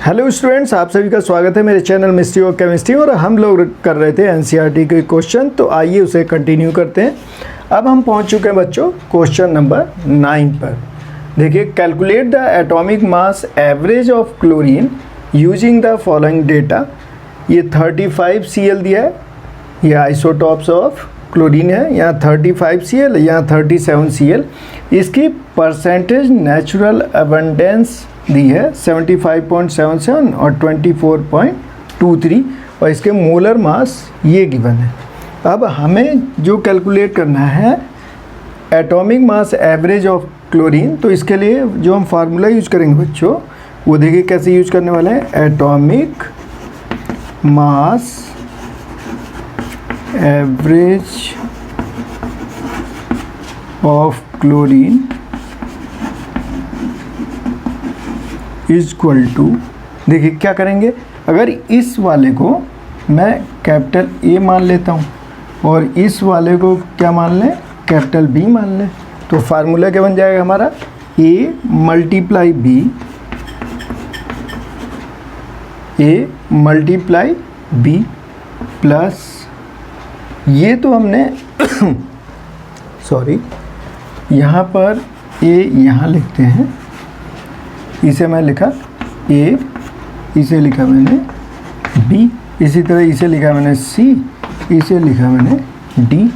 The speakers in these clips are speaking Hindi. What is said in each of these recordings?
हेलो स्टूडेंट्स, आप सभी का स्वागत है मेरे चैनल मिस्ट्री ऑफ केमिस्ट्री। और हम लोग कर रहे थे एनसीईआरटी के क्वेश्चन, तो आइए उसे कंटिन्यू करते हैं। अब हम पहुंच चुके हैं बच्चों क्वेश्चन नंबर 9 पर। देखिए, calculate the atomic mass average of chlorine using the following data. ये 35 Cl दिया है, ये आइसोटॉप्स ऑफ क्लोरीन है। यहाँ 35 Cl, यहाँ 37 Cl। इसकी परसेंटेज नेचुरल अबंडेंस दी है 75.77 और 24.23, और इसके मोलर मास ये गिवन है। अब हमें जो कैलकुलेट करना है atomic mass average of chlorine, तो इसके लिए जो हम फार्मूला यूज करेंगे बच्चों, वो देखिए कैसे यूज करने वाले हैं। Atomic mass average of chlorine is equal to, देखिए क्या करेंगे, अगर इस वाले को मैं कैपिटल ए मान लेता हूँ और इस वाले को क्या मान लें, कैपिटल बी मान लें, तो फार्मूला क्या बन जाएगा हमारा, ए मल्टीप्लाई बी प्लस, ये तो हमने सॉरी, यहाँ पर ए यहाँ लिखते हैं, इसे मैं लिखा ए, इसे लिखा मैंने बी, इसी तरह इसे लिखा मैंने सी, इसे लिखा मैंने D.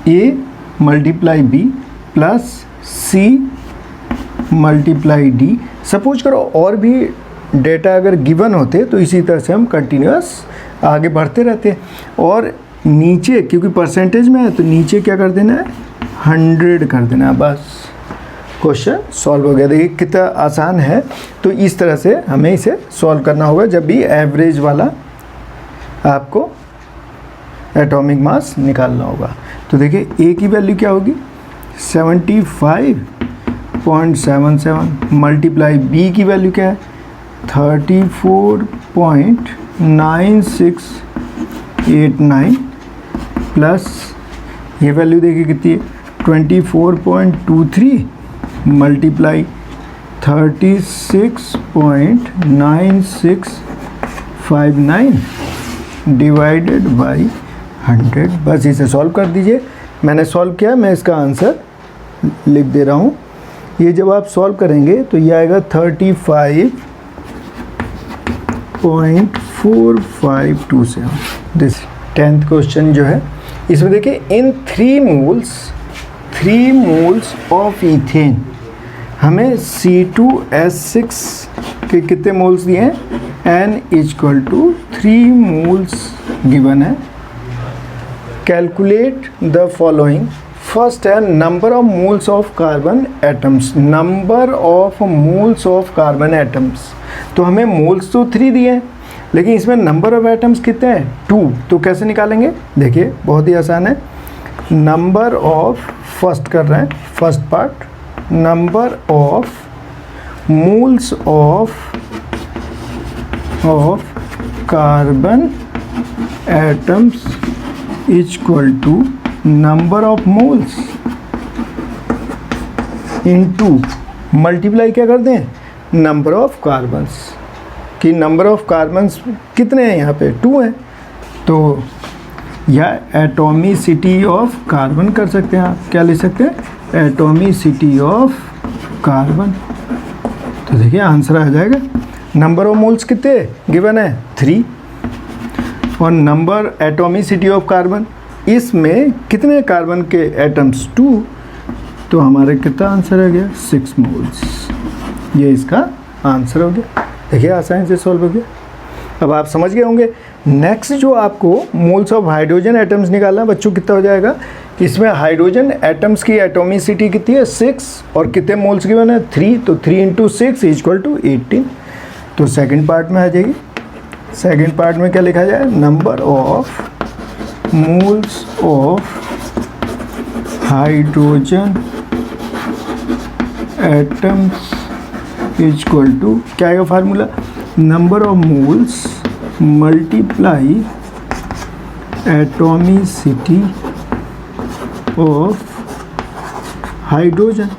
A multiply B plus C multiply D. Suppose करो और भी डेटा अगर गिवन होते तो इसी तरह से हम कंटिन्यूअस आगे बढ़ते रहते हैं। और नीचे क्योंकि परसेंटेज में है तो नीचे क्या कर देना है, 100 कर देना, बस क्वेश्चन सॉल्व हो गया। देखिए कितना आसान है। तो इस तरह से हमें इसे सॉल्व करना होगा जब भी एवरेज वाला आपको एटॉमिक मास निकालना होगा। तो देखिए ए की वैल्यू क्या होगी, 75.77 मल्टीप्लाई बी की वैल्यू क्या है, 34.9689 प्लस ये वैल्यू देखिए कितनी है, 24.23 मल्टीप्लाई 36.9659 डिवाइडेड बाई 100। बस इसे सॉल्व कर दीजिए। मैंने सॉल्व किया, मैं इसका आंसर लिख दे रहा हूँ। ये जब आप सॉल्व करेंगे तो ये आएगा 35.4527। दिस 10th क्वेश्चन जो है, इसमें देखिए इन 3 मोल्स ऑफ ईथेन हमें C2H6 के कितने मोल्स दिए हैं, N equal to 3 moles given है। Calculate the following. फर्स्ट है number of moles of carbon atoms. Number of moles of carbon atoms, तो हमें मोल्स तो 3 दिए हैं, लेकिन इसमें नंबर ऑफ एटम्स कितने हैं, 2। तो कैसे निकालेंगे, देखिए बहुत ही आसान है। नंबर ऑफ, फर्स्ट कर रहे हैं first part, number of moles of carbon atoms equal to number of moles into multiply क्या कर दें, नंबर ऑफ कार्बन्स, कि नंबर ऑफ कार्बन्स कितने हैं, यहाँ पे 2 हैं, तो या एटॉमिसिटी ऑफ कार्बन कर सकते हैं। आप क्या लिख सकते हैं, एटॉमिसिटी ऑफ कार्बन। तो देखिए आंसर आ जाएगा। नंबर ऑफ मोल्स कितने गिवन है, 3, और नंबर एटॉमिसिटी ऑफ कार्बन, इसमें कितने कार्बन के एटम्स, 2, तो हमारे कितना आंसर आ गया, 6 मोल्स। ये इसका आंसर हो गया। देखिए आसानी से सॉल्व हो गया। अब आप समझ गए होंगे। नेक्स्ट जो आपको मोल्स ऑफ हाइड्रोजन एटम्स निकालना है बच्चों, कितना हो जाएगा, इसमें हाइड्रोजन एटम्स की एटॉमिसिटी कितनी है, 6, और कितने मोल्स गिवन है, 3, तो 3 × 6 इक्वल टू 18। तो सेकंड पार्ट में आ जाएगी। सेकंड पार्ट में क्या लिखा जाए, number of moles of hydrogen atoms equal to, क्या आएगा formula, number of moles multiply atomicity of hydrogen.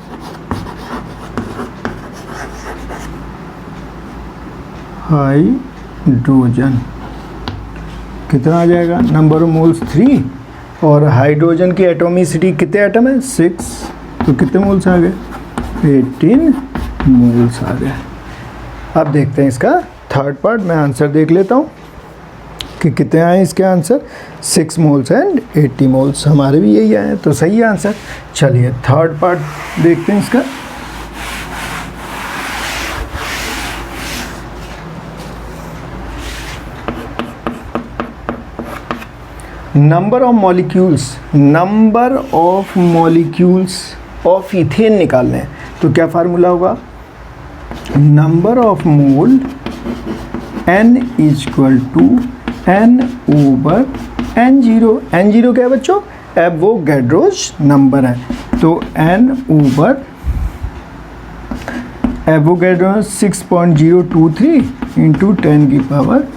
Hydrogen कितना आ जाएगा, नंबर ऑफ मोल्स 3 और हाइड्रोजन की एटॉमिसिटी कितने एटम है 6, तो कितने मोल्स आ गए 18 मोल्स आ गए। अब देखते हैं इसका थर्ड पार्ट, मैं आंसर देख लेता हूँ कि कितने आए इसके आंसर, 6 मोल्स एंड 80 मोल्स, हमारे भी यही आए तो सही है आंसर। चलिए थर्ड पार्ट देखते हैं इसका। Number of molecules of ethane निकालने हैं, तो क्या फार्मूला होगा, number of mole n equal to n over n0। n0 क्या है बच्चों, एवोगैड्रोस नंबर है, तो n ओवर एवोगैड्रोस 6.023 इंटू 10 की पावर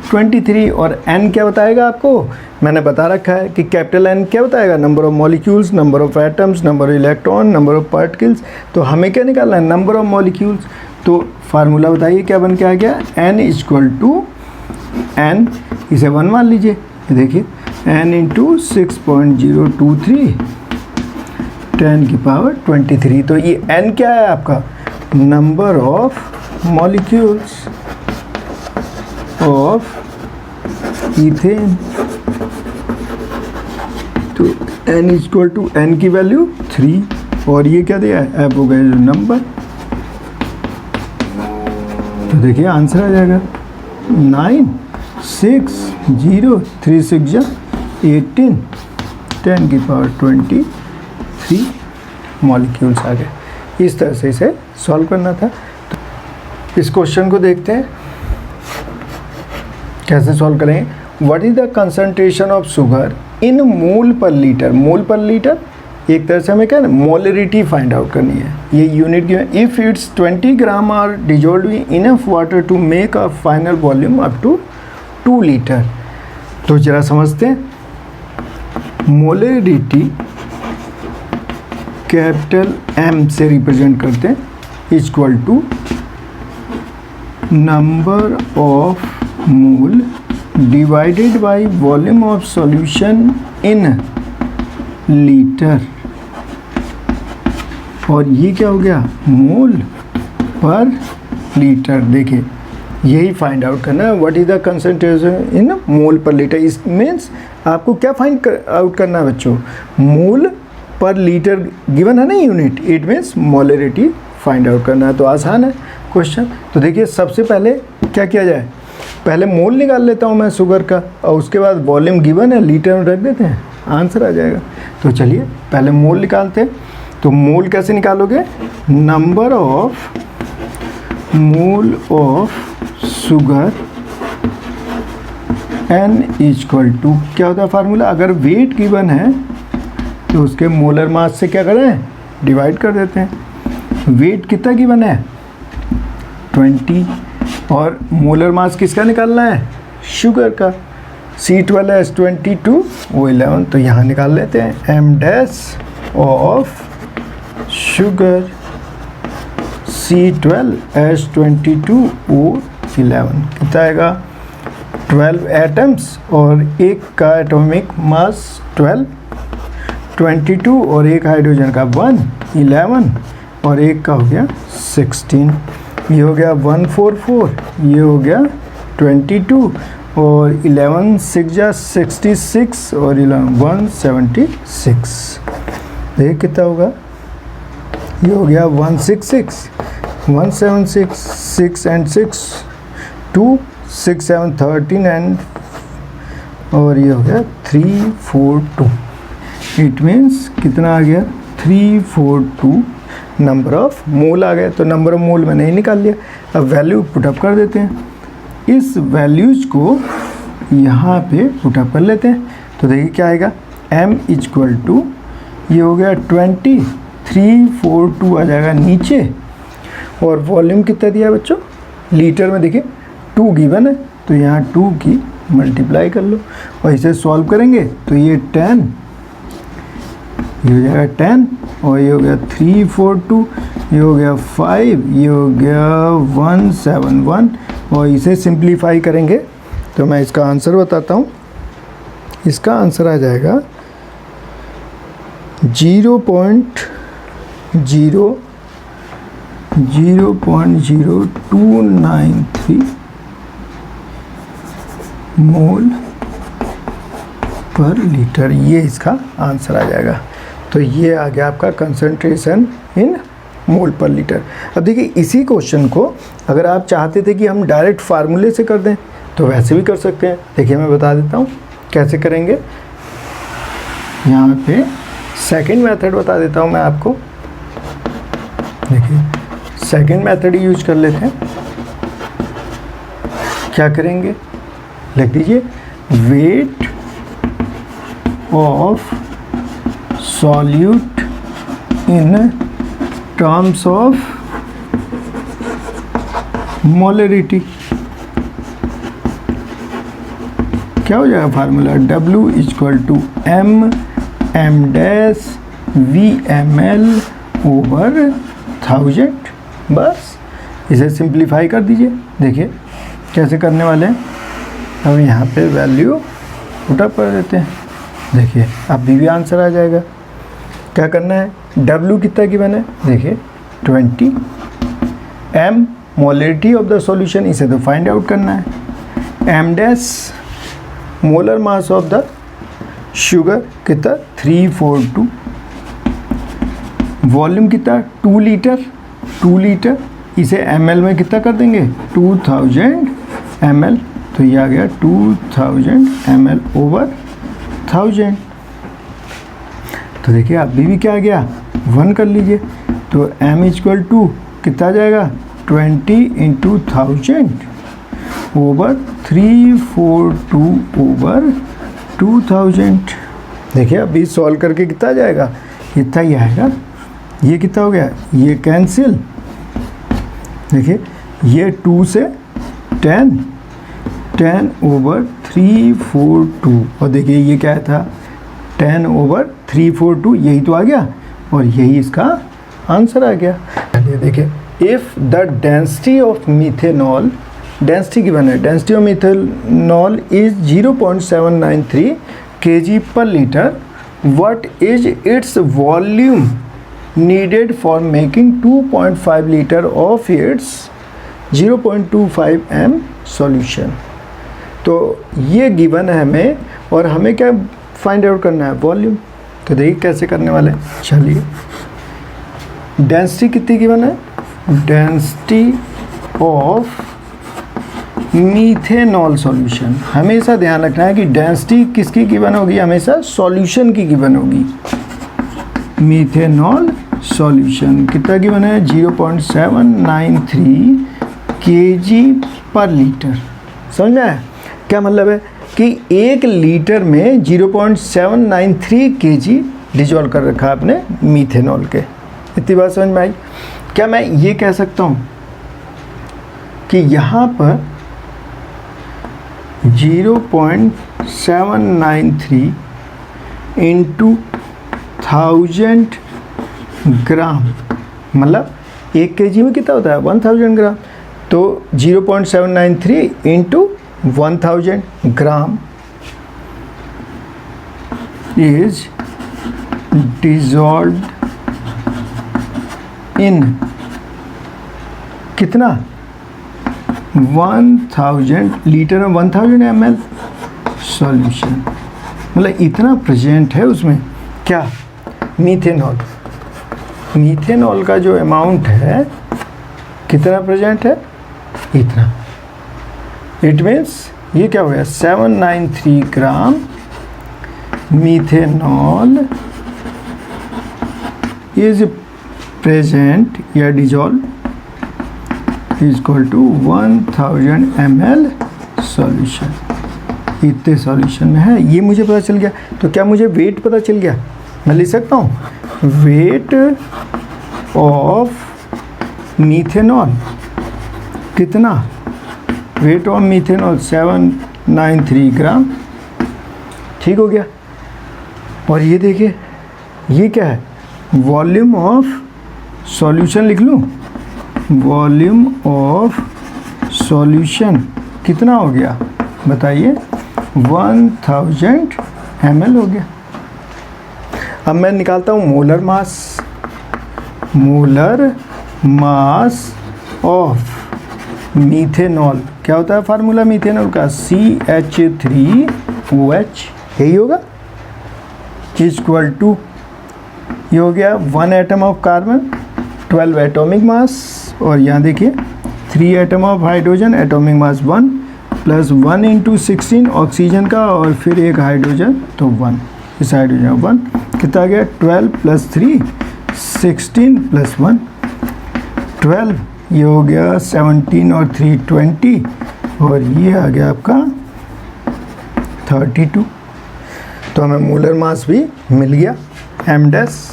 23। और n क्या बताएगा आपको, मैंने बता रखा है कि कैपिटल N क्या बताएगा, number of molecules, number of atoms, number of electron, number of particles. तो हमें क्या निकालना है, नंबर ऑफ मॉलिक्यूल्स। तो फार्मूला बताइए क्या बन के आ गया, n इक्वल टू n, इसे 1 मान लीजिए, देखिए n इंटू 6.023 10 की पावर 23। तो ये n क्या है आपका, number of molecules of ethane. तो n इक्वल टू n की वैल्यू 3 और ये क्या दिया है, एवोगैड्रो नंबर। तो देखिए आंसर आ जाएगा 9 6 0 3 6 18 10 की पावर 23 मॉलिक्यूल्स आ गए। इस तरह से इसे सॉल्व करना था। तो इस क्वेश्चन को देखते हैं कैसे सॉल्व करेंगे। What is the concentration of sugar in mole per litre. Mole per litre एक तरह से हमें क्या है, मोलरिटी फाइंड आउट करनी है, ये यूनिट की है। If it's 20 gram are dissolve in enough water to make a final volume up to 2 litre. तो जरा समझते हैं, मोलरिटी कैपिटल M से रिप्रेजेंट करते हैं, equal to number of mole divided by volume of solution in litre. और ये क्या हो गया, मोल पर लीटर। देखिए यही फाइंड आउट करना है, what is the concentration in mole per litre. इस मीन्स आपको क्या फाइंड आउट करना है बच्चों, मोल पर लीटर गिवन है ना unit, it means molarity find out करना है। तो आसान है क्वेश्चन। तो देखिए सबसे पहले क्या किया जाए, पहले मोल निकाल लेता हूँ मैं शुगर का, और उसके बाद वॉल्यूम गिवन है लीटर में रख देते हैं, आंसर आ जाएगा। तो चलिए पहले मोल निकालते हैं। तो मोल कैसे निकालोगे, number of mole of sugar n equal to क्या होता है फार्मूला, अगर वेट गिवन है तो उसके मोलर मास से क्या करें, डिवाइड कर देते हैं। वेट कितना गिवन है 20, और मोलर मास किसका निकालना है, शुगर का। C12 S22 O11, तो यहाँ निकाल लेते हैं m dash of sugar C12 S22 O11 कितना आएगा 12 एटम्स और एक का एटॉमिक मास 12, 22 और एक हाइड्रोजन का 1, 11 और एक का हो गया 16। ये हो गया 144, ये हो गया 22 और 11 6 जा 66 और 11 176। देखिए कितना होगा, ये हो गया 166 176 6 एंड 6 2 6 7 13 एंड और ये हो गया 342। इट मीन्स कितना आ गया 342 नंबर ऑफ मोल आ गए। तो नंबर ऑफ मोल मैंने ही निकाल लिया। अब वैल्यू पुटअप कर देते हैं, इस वैल्यूज़ को यहाँ पे पुटअप कर लेते हैं। तो देखिए क्या आएगा, m इक्वल टू ये हो गया 20 342 आ जाएगा नीचे, और वॉल्यूम कितना दिया बच्चों लीटर में, देखिए 2 गिवन है तो यहाँ 2 की मल्टीप्लाई कर लो और इसे सॉल्व करेंगे तो ये 10, ये हो जाएगा 10 और ये हो गया 342, ये हो गया 5, ये हो गया 171 और इसे सिंप्लीफाई करेंगे तो मैं इसका आंसर बताता हूँ। इसका आंसर आ जाएगा 0.0293 मोल पर लीटर, ये इसका आंसर आ जाएगा। तो ये आ गया आपका concentration in mole per litre. अब देखिए इसी क्वेश्चन को अगर आप चाहते थे कि हम डायरेक्ट फार्मूले से कर दें तो वैसे भी कर सकते हैं। देखिए मैं बता देता हूँ कैसे करेंगे। यहाँ पे सेकंड मेथड बता देता हूँ मैं आपको। देखिए सेकंड मेथड यूज कर लेते हैं। क्या करेंगे, लिख दीजिए wait of solute in terms of molarity. क्या हो जाएगा formula, W = m dash VmL over 1000। बस इसे सिंप्लीफाई कर दीजिए। देखिए कैसे करने वाले हैं। अब यहाँ पे वैल्यू उठा कर देते हैं। देखिए अभी भी आंसर आ जाएगा। क्या करना है, W कितना गिवन है, देखिए 20, M molarity of the solution, इसे तो फाइंड आउट करना है। M dash molar mass of the sugar कितना 342, वॉल्यूम कितना 2 लीटर, 2 लीटर, इसे ml में कितना कर देंगे 2000 ml, तो ये आ गया 2000 ml ओवर 1000। तो देखिए अभी भी क्या आ गया 1 कर लीजिए, तो m = कितना आ जाएगा 20 × 1000 ओवर 342 ओवर 2000। देखिए अभी सॉल्व करके कितना आ जाएगा, इतना ही आएगा। ये कितना हो गया, ये कैंसिल। देखिए ये 2 से 10 ओवर 342 और देखिए ये क्या था 10 ओवर 342, यही तो आ गया और यही इसका आंसर आ गया। चलिए देखिए, if the density of methanol, density given है, density of methanol is 0.793 kg per liter, what is its volume needed for making 2.5 liter of its 0.25 m solution। तो ये गिवन है हमें और हमें क्या फाइंड आउट करना है, वॉल्यूम। तो देखिए कैसे करने वाले हैं। चलिए डेंसिटी कितनी गिवन है, डेंसिटी ऑफ मीथेनॉल सॉल्यूशन, हमेशा ध्यान रखना है कि डेंसिटी किसकी गिवन होगी, हमेशा सॉल्यूशन की गिवन होगी। मीथेनॉल सॉल्यूशन कितना गिवन है 0.793 kg पर लीटर। समझ में आया क्या मतलब है कि 1 लीटर में 0.793 kg डिजोल्व कर रखा है आपने मीथेनॉल के। इतनी बात समझ में आई। क्या मैं ये कह सकता हूँ कि यहाँ पर 0.793 इंटू 1000 ग्राम, मतलब 1 kg में कितना होता है 1000 ग्राम, तो 0.793 इंटू 1000 ग्राम इज डिजॉल्व्ड इन कितना 1000 लीटर में 1000 ml सॉल्यूशन, मतलब इतना प्रेजेंट है उसमें क्या मीथेनॉल। मीथेनॉल का जो अमाउंट है कितना प्रेजेंट है, इतना। इट मीन्स ये क्या हो गया 793 ग्राम मीथेनॉल इज प्रेजेंट या dissolve is equal to 1000 ml solution. इतने सॉल्यूशन में है, ये मुझे पता चल गया। तो क्या मुझे वेट पता चल गया, मैं लिख सकता हूँ वेट ऑफ मीथेनॉल कितना, वेट ऑफ मीथेनॉल 793 ग्राम। ठीक हो गया। और ये देखिए ये क्या है वॉल्यूम ऑफ सॉल्यूशन लिख लूँ, वॉल्यूम ऑफ सॉल्यूशन कितना हो गया बताइए, 1000 ml हो गया। अब मैं निकालता हूँ molar mass, molar mass of methanol. क्या होता है फार्मूला मीथेनॉल का, CH3OH, यही होगा, इक्वल टू, ये हो गया 1 atom of carbon, 12 atomic mass, और यहाँ देखिए 3 atom of hydrogen, atomic mass 1, plus 1 into 16 oxygen का, और फिर एक हाइड्रोजन, तो 1, इस हाइड्रोजन 1 कितना आ गया, 12 प्लस 3 16 प्लस 1 12, ये हो गया 17 और 3 20, और ये आ गया आपका 32। तो हमें मोलर मास भी मिल गया, m डैश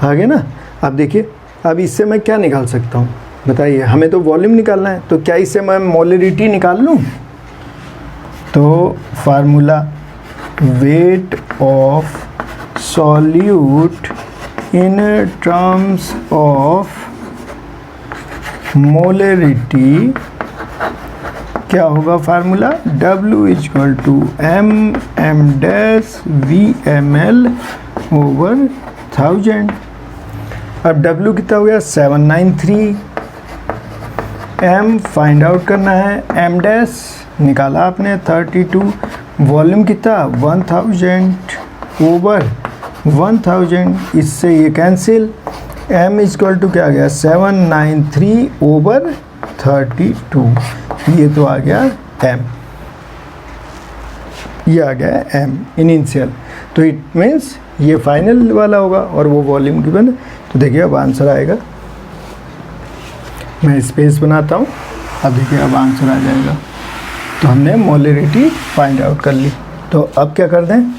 आ गया ना। अब देखिए, अब इससे मैं क्या निकाल सकता हूँ बताइए, हमें तो वॉल्यूम निकालना है, तो क्या इससे मैं मोलरिटी निकाल लूँ, तो formula weight of solute in terms of molarity क्या होगा, formula W equal to m dash VmL over 1000। अब W कितना हो गया, 793, m फाइंड आउट करना है, m डैश निकाला आपने 32, वॉल्यूम कितना 1000 ओवर 1000, इससे ये कैंसिल, m इक्वल टू क्या आ गया, 793 ओवर 32, ये तो आ गया m, ये आ गया m इनिशियल, तो इट मीन्स ये फाइनल वाला होगा और वो वॉल्यूम गिवन। तो देखिए अब आंसर आएगा, मैं स्पेस बनाता हूँ, अब देखिए अब आंसर आ जाएगा। तो हमने मोलरिटी फाइंड आउट कर ली। तो अब क्या करते हैं,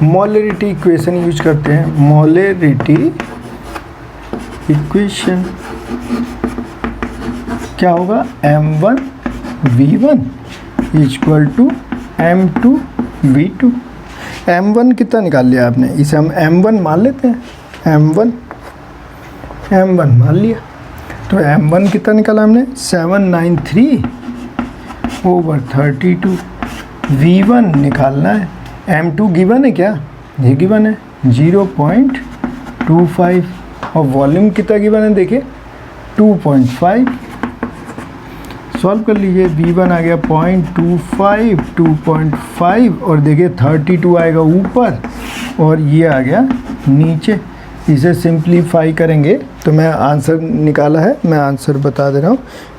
मोलरिटी इक्वेशन यूज करते हैं। मोलरिटी इक्वेशन क्या होगा, m1v1 equal to m2v2। m1 कितना निकाल लिया आपने, इसे हम m1 मान लेते हैं, m1 मान लिया। तो m1 कितना निकाला हमने, 793 ओवर 32, v1 निकालना है, m2 गिवन है क्या, ये गिवन है 0.25, और वॉल्यूम कितना गिवन है देखिए 2.5, सॉल्व कर लीजिए, v1 आ गया 0.25 2.5, और देखिए 32 आएगा ऊपर और ये आ गया नीचे। इसे सिंप्लीफाई करेंगे तो मैं आंसर निकाला है, मैं आंसर बता दे रहा हूँ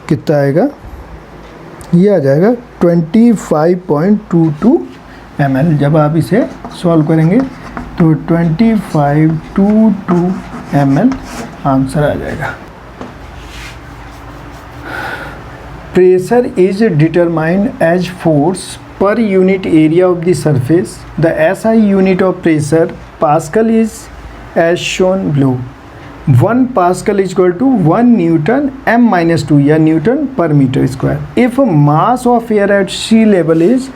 कितना आएगा, ये आ जाएगा 25.22 ml। जब आप इसे सॉल्व करेंगे तो 2522 ml आंसर आ जाएगा। Pressure is determined as force per unit area of the surface. The SI unit of pressure Pascal is as shown below. 1 Pascal is equal to 1 Newton m-2 या Newton per meter square. If mass of air at sea level is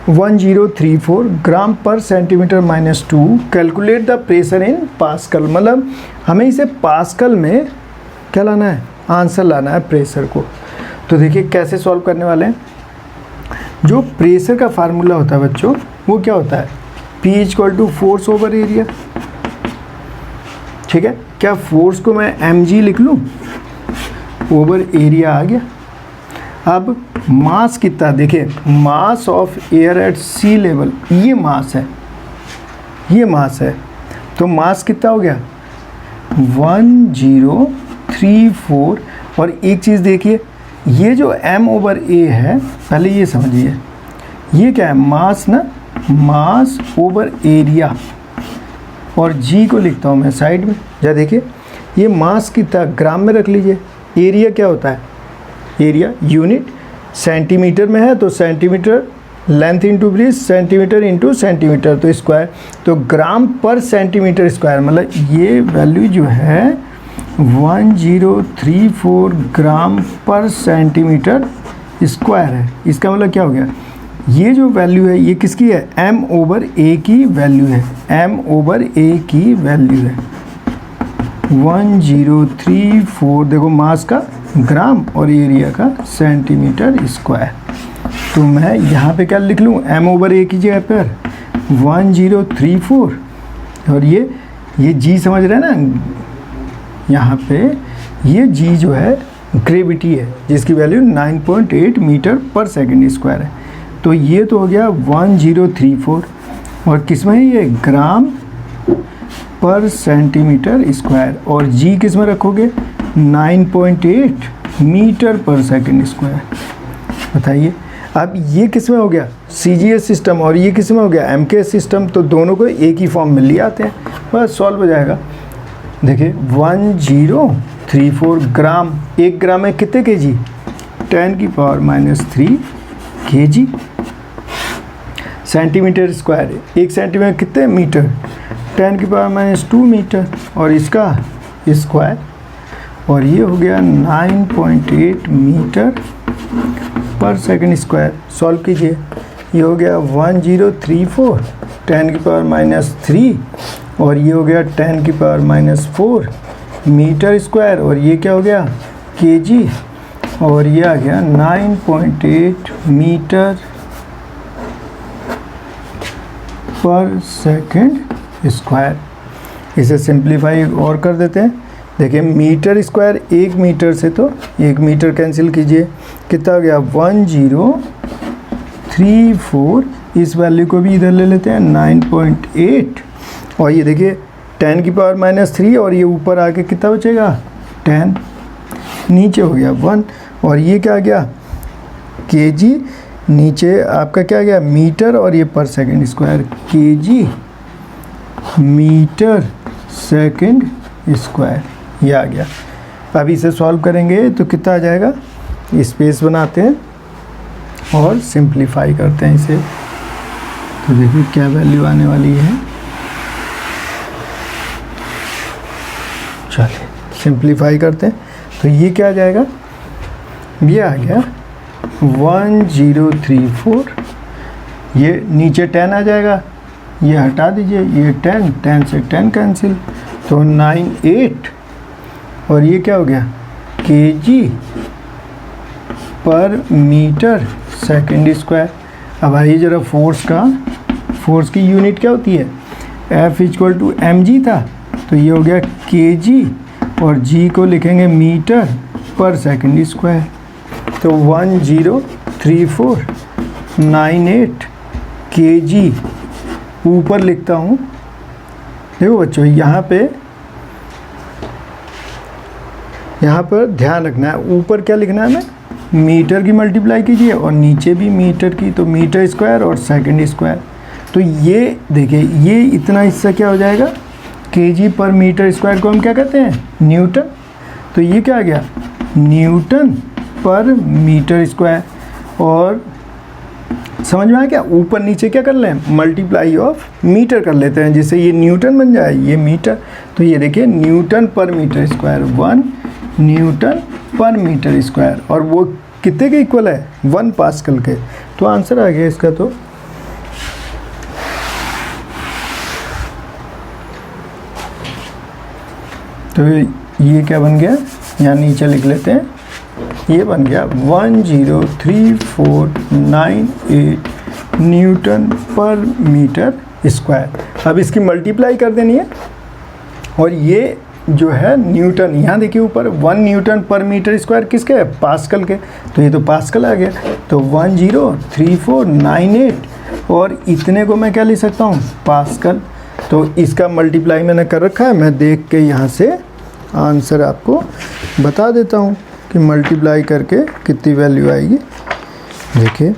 1034 gram per centimeter minus 2, calculate the pressure in Pascal। मतलब हमें इसे पास्कल में क्या लाना है, आंसर लाना है प्रेशर को। तो देखिए कैसे सॉल्व करने वाले हैं। जो प्रेशर का फार्मूला होता है बच्चों, वो क्या होता है, P equal to force over area. ठीक है, क्या फोर्स को मैं mg लिख लूँ, ओवर एरिया आ गया। अब मास कितना, देखिए mass of air at sea level, ये मास है, ये मास है, तो मास कितना हो गया 1034। और एक चीज़ देखिए, ये जो m ओवर a है, पहले ये समझिए, ये क्या है, मास ना, मास ओवर एरिया, और g को लिखता हूँ मैं साइड में। जा देखिए, ये मास कितना ग्राम में रख लीजिए, एरिया क्या होता है, एरिया यूनिट सेंटीमीटर में है, तो centimetre length into breadth, centimetre into centimetre तो स्क्वायर, तो ग्राम पर सेंटीमीटर स्क्वायर, मतलब ये वैल्यू जो है 1034 ग्राम पर सेंटीमीटर स्क्वायर है। इसका मतलब क्या हो गया, ये जो वैल्यू है ये किसकी है, m/a की वैल्यू है, m/a की वैल्यू है 1034, देखो मास का ग्राम और एरिया का सेंटीमीटर स्क्वायर। तो मैं यहाँ पे क्या लिख लूँ, m/a की जगह पर 1034, और ये g समझ रहे हैं ना, यहाँ पे ये g जो है ग्रेविटी है जिसकी वैल्यू 9.8 मीटर पर सेकंड स्क्वायर है। तो ये तो हो गया 1034, और किस में है ये, ग्राम पर सेंटीमीटर स्क्वायर, और जी किस में रखोगे, 9.8 मीटर पर सेकंड स्क्वायर। बताइए अब ये किस में हो गया, CGS सिस्टम, और ये किस में हो गया, MKS सिस्टम। तो दोनों को एक ही फॉर्म में ले आते हैं, बस सॉल्व हो जाएगा। देखिए 1034 ग्राम, 1 ग्राम में कितने kg, 10⁻³ kg। Centimetre square, 1 centimetre कितने मीटर, 10⁻² मीटर, और इसका स्क्वायर, और ये हो गया 9.8 मीटर पर सेकंड स्क्वायर। सॉल्व कीजिए, ये हो गया 1034 10⁻³ और ये हो गया 10⁻⁴ मीटर स्क्वायर, और ये क्या हो गया, kg, और ये आ गया 9.8 मीटर पर सेकंड स्क्वायर। इसे सिंप्लीफाई और कर देते हैं। देखिए मीटर स्क्वायर, 1 मीटर से तो 1 मीटर कैंसिल कीजिए, कितना हो गया 1034। इस वैल्यू को भी इधर ले लेते हैं 9.8, और ये देखिए 10⁻³ और ये ऊपर आके कितना बचेगा 10, नीचे हो गया 1, और ये क्या आ गया kg, नीचे आपका क्या आ गया मीटर, और ये per second square, kg metre second square, ये आ गया। अब इसे सॉल्व करेंगे तो कितना आ जाएगा, स्पेस बनाते हैं और सिंप्लीफाई करते हैं इसे। तो देखिए क्या वैल्यू आने वाली है, चलिए सिंप्लीफाई करते हैं। तो ये क्या आ जाएगा, ये आ गया 1034, ये नीचे 10 आ जाएगा, ये हटा दीजिए, ये 10 से 10 कैंसिल, तो 98, और ये क्या हो गया kg पर मीटर सेकंड स्क्वायर। अब आइए जरा फोर्स की यूनिट क्या होती है, F = mg था, तो ये हो गया kg, और g को लिखेंगे मीटर पर सेकंड स्क्वायर। तो 103498 kg, ऊपर लिखता हूँ, देखो बच्चों यहाँ पर ध्यान रखना है, ऊपर क्या लिखना है, हमें मीटर की मल्टीप्लाई कीजिए और नीचे भी मीटर की, तो मीटर स्क्वायर और सेकंड स्क्वायर। तो ये देखिए ये इतना हिस्सा क्या हो जाएगा, kg पर मीटर स्क्वायर को हम क्या कहते हैं, न्यूटन। तो ये क्या आ गया, न्यूटन पर मीटर स्क्वायर। और समझ में आया क्या, ऊपर नीचे क्या कर लें, मल्टीप्लाई ऑफ मीटर कर लेते हैं, जिससे ये न्यूटन बन जाए, ये मीटर। तो ये देखिए न्यूटन पर मीटर स्क्वायर, 1 न्यूटन पर मीटर स्क्वायर, और वो कितने के इक्वल है, 1 पास्कल के। तो आंसर आ गया इसका। तो ये क्या बन गया, यहाँ नीचे लिख लेते हैं, ये बन गया 103498 न्यूटन पर मीटर स्क्वायर। अब इसकी मल्टीप्लाई कर देनी है, और ये जो है न्यूटन, यहाँ देखिए ऊपर 1 न्यूटन पर मीटर स्क्वायर किसके है, पास्कल के, तो ये तो पास्कल आ गया। तो 103498, और इतने को मैं क्या लिख सकता हूँ, पास्कल। तो इसका मल्टीप्लाई मैंने कर रखा है, मैं देख के यहाँ से आंसर आपको बता देता हूँ कि मल्टीप्लाई करके कितनी वैल्यू आएगी। देखिए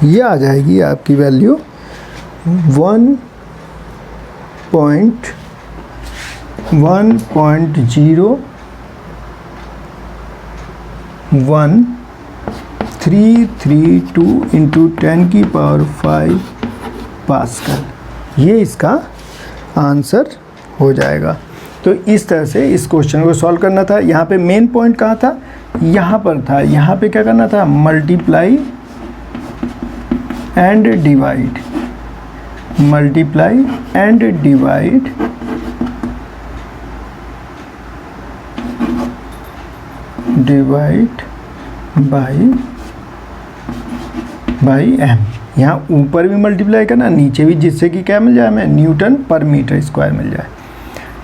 ये आ जाएगी आपकी वैल्यू 1.1332 इंटू 10⁵ पास्कल, ये इसका आंसर हो जाएगा। तो इस तरह से इस क्वेश्चन को सॉल्व करना था। यहाँ पे मेन पॉइंट कहाँ था, यहाँ पर था। यहाँ पे क्या करना था, multiply and divide, multiply and divide by M. यहाँ ऊपर भी मल्टीप्लाई करना, नीचे भी, जिससे कि क्या मिल जाए हमें, न्यूटन पर मीटर स्क्वायर मिल जाए।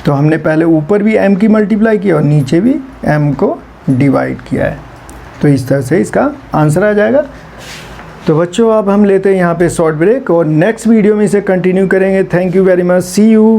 तो हमने पहले ऊपर भी m की मल्टीप्लाई किया और नीचे भी m को डिवाइड किया है, तो इस तरह से इसका आंसर आ जाएगा। तो बच्चों अब हम लेते हैं यहाँ पे शॉर्ट ब्रेक और नेक्स्ट वीडियो में इसे कंटिन्यू करेंगे। Thank you very much, see you.